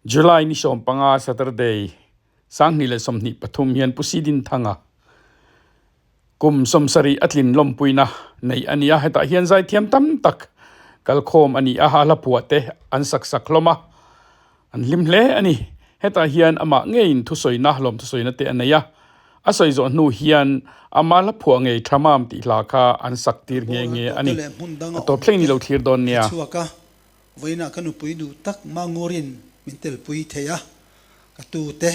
July ni som panga Saturday sang ni le som ni pathum hian Pu.C Dinthanga Kum som sari atlin lompuina nei ania heta hian zai thiam tam tak kal khom ani a hala phuah te an sak loma an lim hle ani heta hian ama ngein thu soina hlom thu soina te anaya asoi zo nu hian ama la phuah ngei THAMAM ti hla kha an sak tir nge ani to thleng ni lo thlir don nia voina kanu pui du tak mangorin mintel pui theya ka tu te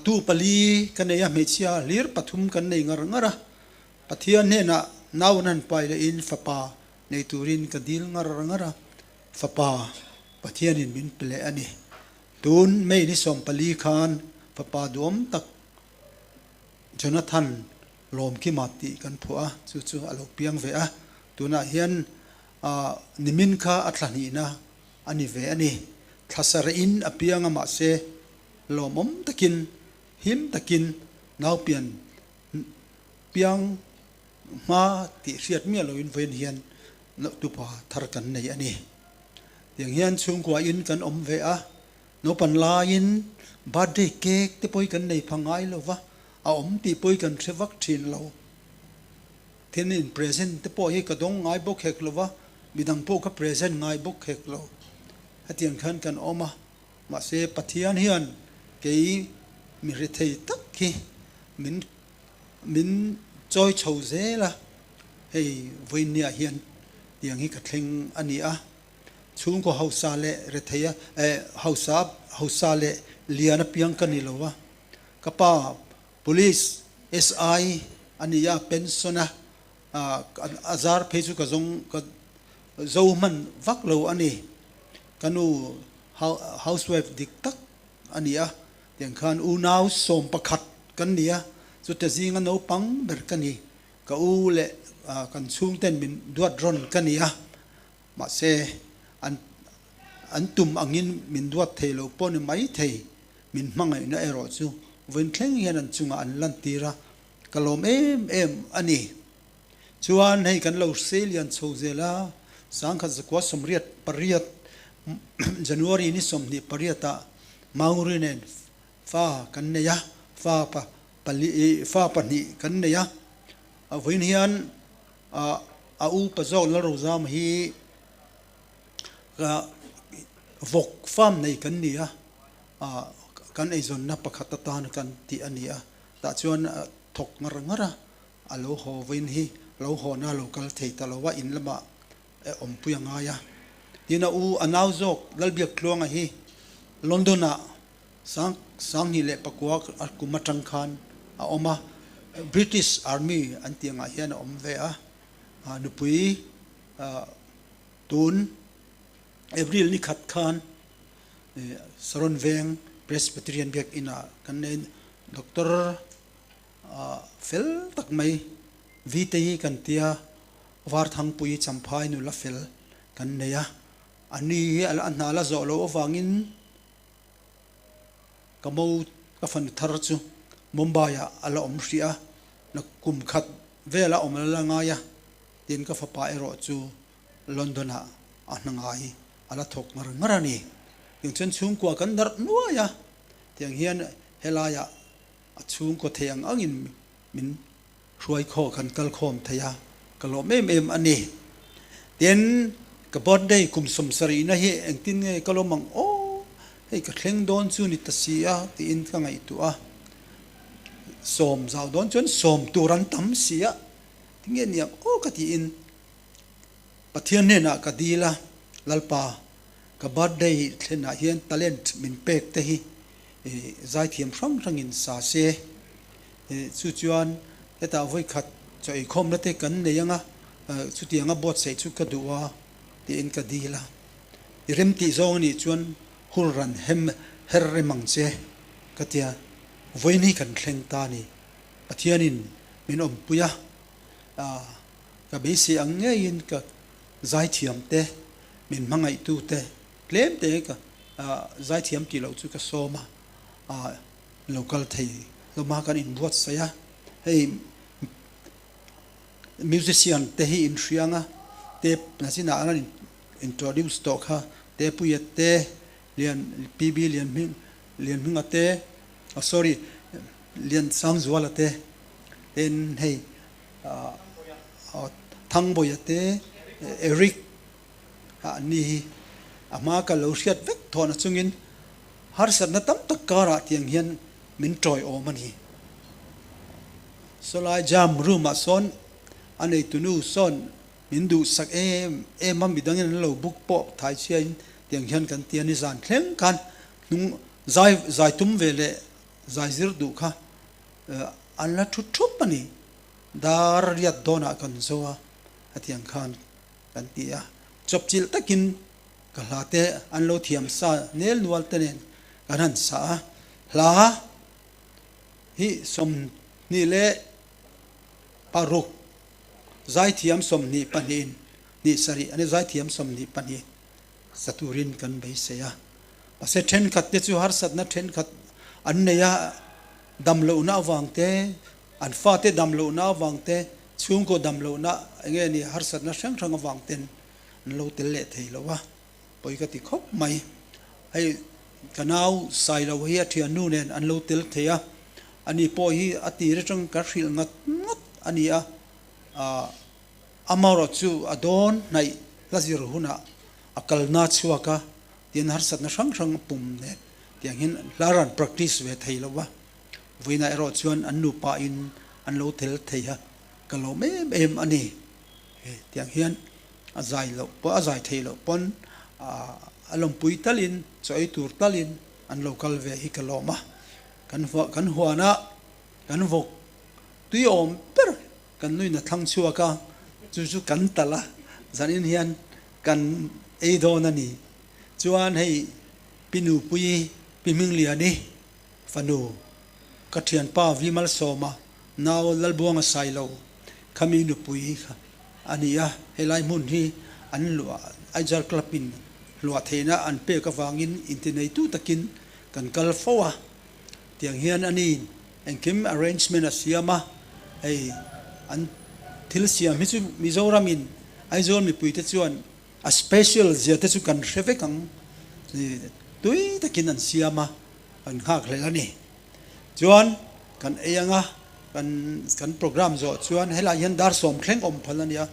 tu pali kaneya mechia lir pathum kan nei ngara pathian ne na naunan pai le in fapa nei turin ka dil ngara fapa pathian in min ple ani tun mei ni som pali khan fapa dom tak Jonathan lom ki mati kan phuah chu alok piang ve a tuna hian nimin kha atlani na ani ve ani thlasar in apianga ma se lomom takin him takin nau pian piang ma ti riat mi lo in ven hian no tu pa thar kan nei ani tiang hian chung kwa in kan om ve a no pan la in birthday cake te poi kan nei phangai lo wa a om ti poi kan thewak thin lo then in present te poi hi ka dong ngai bok hek lo wa bidang po ka present ngai bok hek lo hatiang khan kan oma ma se pathian hian ke mi re thei tak ki min choi chho zela hei voinia hian tiang hi ka thleng ani a chung ko hausa le re theia hausa le liana piang kan ni lo wa kapa police SI ania pensiona azar pheju ka zong ka zoman vaklo ani kanu housewife dik tak ania tiang khan u naw som pakhat kan nia chu te zinga no pang ber kani ka u le kan chung ten min duat ron kania ma se an tum angin min duat thelo pon mai thei min mangai na ero chu wen thleng hian an chunga an lan tira kalom em ani chuan hei kan lo selian chhozela sangkha zakwa somriat pariat January ni somni pariata maurinen fa kan neya fa pani kan neya avoin hian a u pazol la rozam hi vok fam nei kan nia kan ei zon na pakhata tan kan ti ania ta chuan thok ngara alo ho voin hi lo ho na local thei talowa in lama om puyanga ya dina u anaw zok lalbiak tlonga hi Londona sang hi le pakwa kumatang khan a oma British Army antianga hian om ve a nupui tun April ni khat khan saron veng Presbyterian bek ina kan nen Dr. Fel tak mai VTI kan tia war thang pui champhai nu la fel kan neya ani ala anala zo lo wangin kamo ka fan thar chu Mumbai ala om ria na kum khat vela om la nga ya tin ka fa pa ero chu London a anangai ala thok ngarani yung chen chung kwa kan dar nuwa ya tiang hian helaya a chung ko theyang angin min ruai kho kan kal khom thaya kalom em ani ten ka birthday kum som sari na hi engtin nge kalomang o hei ka thleng don chu ni tasia ti in ka ngai tu a som zau don chon som turan tam sia tinge niam o ka ti in pathian ne na ka dila lalpa ka birthday thlena hian talent min pek te hi zai thiam rang in sa se chu chuan eta voi khat choi khom na te kan neyanga chu tianga bot sei chu ka duwa ti in ka dila rem ti zong ni chuan hurran herre mangche katia voini kan thleng ta ni pathianin min om puya ka beisi ange in ka zai thiam te min mangai tu te klem te ka zai thiam ti lo chu ka soma local thei lo ma kan in buat saya hey musician te hi in rianga te nasina an introduce to kha te puyate liền PB liền mình ate sorry liền sang zual ate then hey thang boy ate Eric ni ama ka lo riat vek thona chungin har sat na tam tak kara tiang hian min troi o mani solai jam room a son anei tunu son min du sak em mam bidangin lo book po thai chian tiang hian kan tian ni zan thleng kan nung zai tum vele zai zir du kha an la thu thup ani dar riat dona kan zoa atiang khan kan tia chop chil takin kalate an lo thiam sa nel nual tenen kanan sa la hi som ni le paruk zai thiam som ni panin ni sari ane zai thiam som ni pani saturin kan bai seya ase then khat te chu har sat na then khat an neya damlo na wangte an fa te damlo na wangte chung ko damlo na nge ni har sat na sang sang wangten lo tel le thei lo wa poi ka ti khop mai ai kanau sai lo hi athia nu nen an lo tel theya ani po hi ati re tang ka hril ngat ngat ani a amaro chu adon nai lazir huna akal na chuaka tin har sat na sang sang pum ne tiang hin laran practice ve thei lo wa voina ero chuan an nu pa in an lo tel theya kalo me em ani tiang hian azai lo po azai thei lo pon alom pui talin choi tur talin an local ve hi kaloma kan huana kan vok tui om per kan nui na thang chuaka chu kan tala zanin hian kan eidon ani chuan hei pinu pui piming liani fanu kathian pa vimal soma naw lalbuanga sailo khami nu pui ania helai mun hi an lua aijar klapin lua theina an pe ka wangin internet tu takin kan kal phuah tiang hian ani engkim arrangement asiama ei an thil siam hi chu mizoramin aizol mi puite chuan a special zia te chu kan hrevekang tui takin an siama an hak hlelani chuan kan eyanga kan program zo chuan hela hian dar som thleng om phalania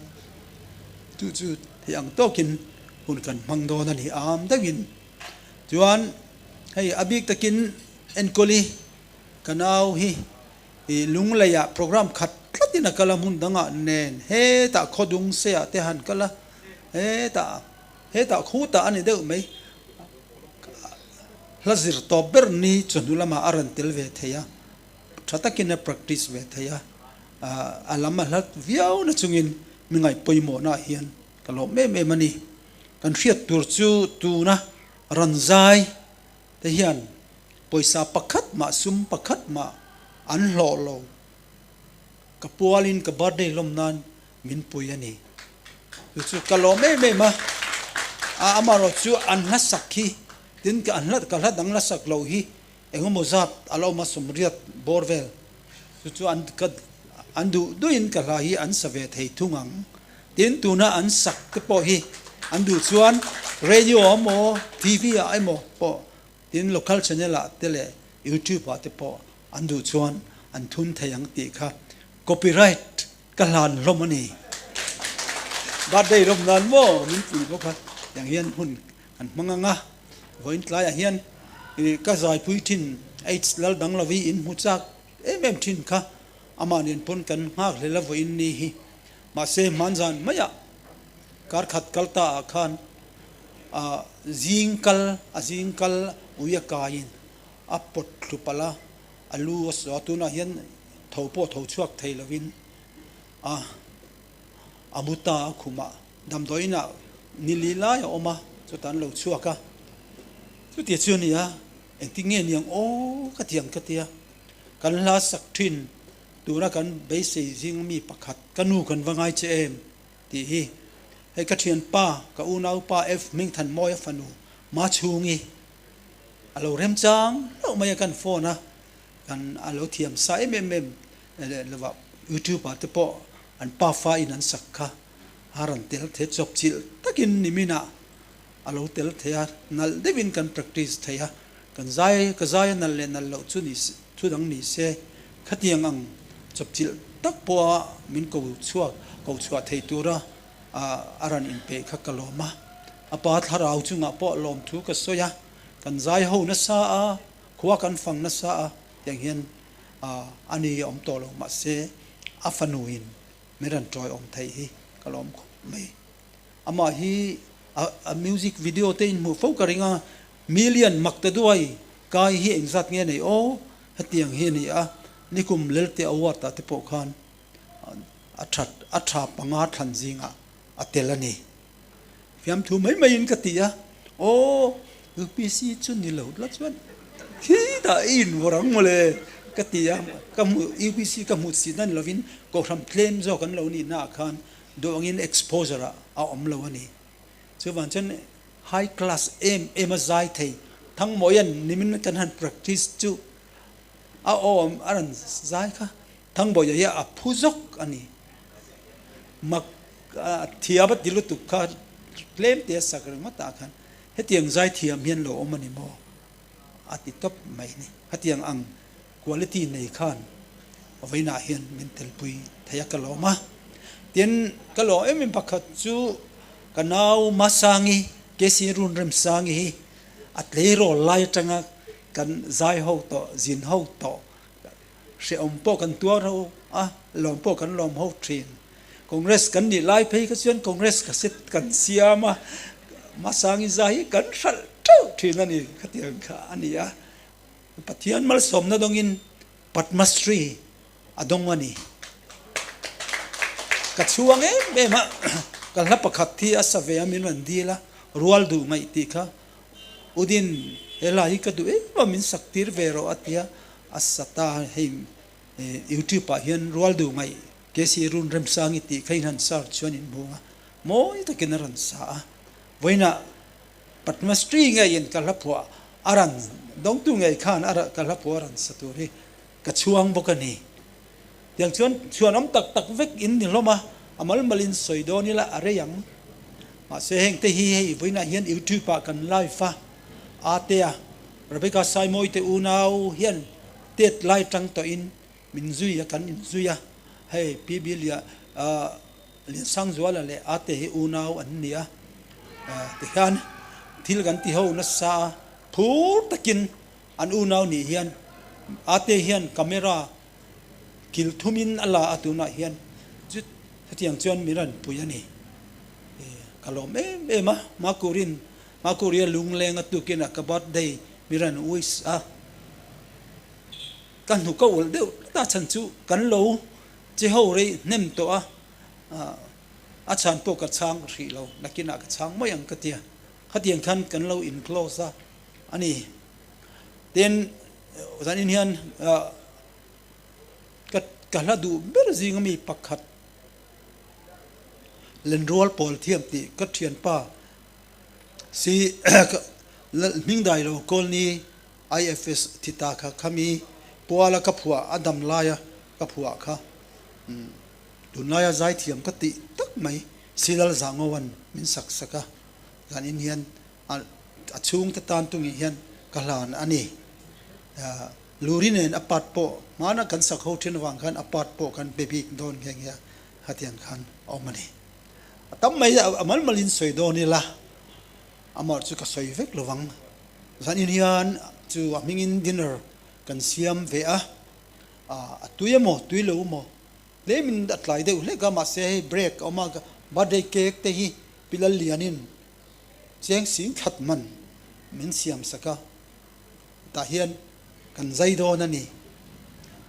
tu chu thiang tokin hun kan mangdon ani am dagin chuan hei abik takin enkoli kanau hi lunglaya program khat tlatina kala mun danga nen he ta khodung se ate han kala he ta khuta ani deu mai lazir to berni chunulama aran telve theya thatakina practice ve theya alama hlat viau na chungin mingai poimo na hian kalo me mani kan hriat tur chu tu na ranzai te hian poisa pakhat ma sum pakhat ma an lo kapualin ka birthday lomnan min pui ani chu kalo me ma amaro chu an na sakhi tin ka an lat ka hlat dang la sak lo hi engomo zat alo ma somriat borvel chu an du in ka la hi an save thei thungang tin tuna an sak te po hi an du chuan radio mo TV a mo po tin local channel a tele YouTube a te po an du chuan an thun thayang ti kha copyright kalan lomani birthday rom nan mo min pui bo kha yang hian hun an manganga voin tlai a hian ka zai pui thin h lal dang lawi in muchak em thin kha amanin pon kan ngak le la voin ni hi ma se manjan maya kar khat kalta khan zingkal uya kain apot lupala alu swatuna hian thopo thochuak theilovin amuta khuma damdoina nilila ya oma chutan lo chuaka chu ti chunia engtinge niang o katiang kan la sak thin tura kan beise jing mi pakhat kanu kan wangai che em ti hi hei ka thian pa ka unau pa f ming than moi fanu ma chungi alo rem chang lo mai kan phone a kan alo thiam sai mem lewa YouTube pa te po an pa fa in an sakha haran tel the chop chil takin nimina alo tel thea nal devin kan practice thea kan zai nal le nal lo chu ni chu dang ni se khatiang ang chapchil tak po min ko chua thei tura aran in pe kha kaloma apa tharau chunga po lom thu ka soya kan zai ho na sa a khuwa kan fang na sa a yang hian ani om to lo ma se afanuin meran toy om thei hi kalom mai ama hi a music video te in mu fo karinga million makta duai kai hi engzat nge nei o hatiang hi ni a nikum lelte awata te po khan atha panga than jinga atelani fiam thu mai in katia o Pu.C chu ni lo la chuan hi da in warang mole katia kamu Pu.C kamu sinan lovin ko tham claim zo kan lo ni na khan doing exposure a om lo ani chu van chen high class emazai thei thang moyan nimin kan han practice chu a om aran zai kha thang boya ya a phuzok ani mak thiabat dilu tu kha claim te sakar mata khan hetiang zai thiam hian lo omani mo ati top mai ni hetiang ang quality nei khan avaina hian mental pui thaya ka lo ma tien ka lo em pakhat chu kanau masangi kesi run rem sangi atlero lai tanga kan zai ho to zin ho to se om po kan tua ro lom po kan lom ho trin congress kan ni lai phei ka chuan congress ka sit kan siama masangi zai kan sal tu thin ani khatiang kha ania pathian mal som na dongin padmasri adong ani ka chuang e ma kal na pakhat thi asave amin wan dila rual du mai ti kha udin elai ka du min saktir vero atia asata heim youtube pa hian rual du mai kesi run rem sangi ti khainan sar chuan in bunga moi ta kinaran sa voina padmasri ngai in kalapua aran dong tu ngai khan ara kalapua ran saturi ka chuang bokani yang chuan om tak vek in ni loma amal malin soido ni la are yang ma se heng te hi voina hian youtube pa kan live fa atea rebecca saimoi te unau hian tet lai tang to in min zuya kan in zuya hey pibilia lin sang zwala le ate hi unau an nia te khan thil gan ti ho na sa phur takin an unau ni hian ate hian camera kil thumin ala atuna hian jut hatiang chuan miran puyani kalom ma kuria lungleng atukin akabat day miran uis kan hu ka ul deu ta chan chu kan lo che ho re nem to a chan po ka chang ri lo nakina ka chang mo yang ka tia hatiang khan kan lo in close ani then zan in hian kala du berzing mi pakhat len rol pol thiam ti ka thian pa si ming dai lo kol ni ifs thita kha khami puala ka phuah adam laya ka phuah kha dunaya zai thiam ka ti tak mai silal zangowan min saksaka gan in hian achung ta tan tungi hian kalan ani lurinen apat po mana kan sakho thin wang khan apat po kan baby don ngeng ya hatian khan omani tam mai amal malin soido ni la amar chu ka soi vek lowang zan in hian chu amingin dinner kan siam ve tuyamo tuilo mo le min atlai deu le ga ma se break oma birthday cake te hi pilal lianin cheng sing that man min siam saka ta hian kan zai do na ni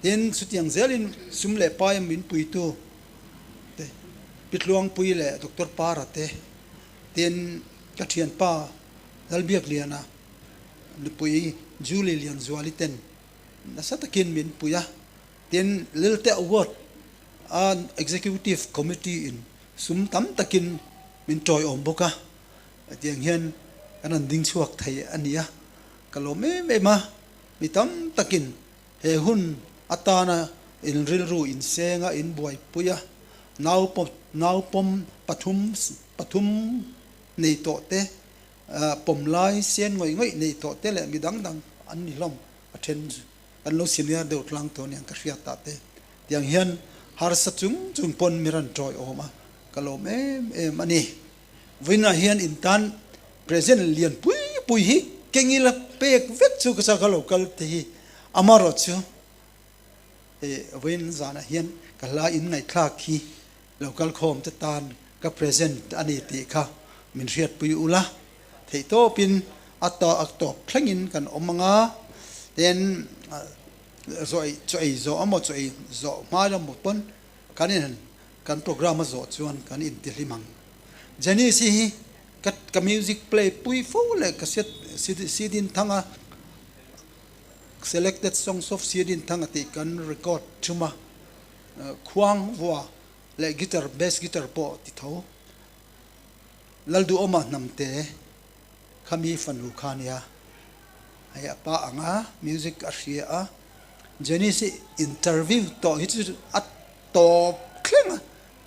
ten sutiang zelin sumle payam min puitu te pitluang pui le doctor parate ten kathian pa dalbiak liana lupui julie lian zualiten nasatakin min puya ten lilte award an executive committee in sum tam takin min toy omboka tiang hian kanan ding chuak thai ania kalome ma mitam takin he hun atana in rilru in senga in buai puya naupom pathum nei to te pom lai sen ngoi ngoi nei to te le mi dang dang an ni lom athen kan lo senior de tlang to ne ka ria ta te tiang hian har sa chung pon miran troi oma kalom em ani vina hian in tan present lian pui hi kengila pek vek chu ka sa ka local te hi amaro chu vin zana hian ka la in ngai thla khi local khom te tan ka present ani ti kha min riat pui ula thei to pin ato thlengin kan omanga then rồi zo amo choi zo ma la mo pon kanin kan program zo chuan kan in ti limang jani si ka music play pui fo le ka set sidin thanga selected songs of sidin thanga ti kan record chuma khuang wa le guitar bass guitar po ti tho laldu oma namte khami fanu khania aya pa anga music asia a jeni si interview to hi at to klenga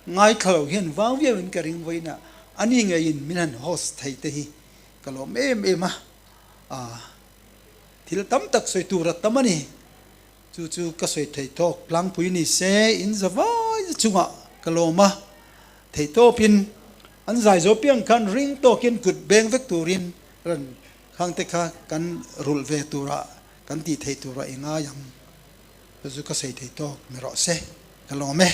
ngai khalo hian wawia in karing voina ani ngai in minan host thai te hi kalom em a thil tam tak soi tura tamani chu ka soi thei tok lang pui ni se in zawai chunga kaloma thei to pin an zai zo piang kan ring to kin good beng vek turin ran khang te kha kan rul ve tura kan ti thei tura inga yam zu ka sei thei to me ro se kalome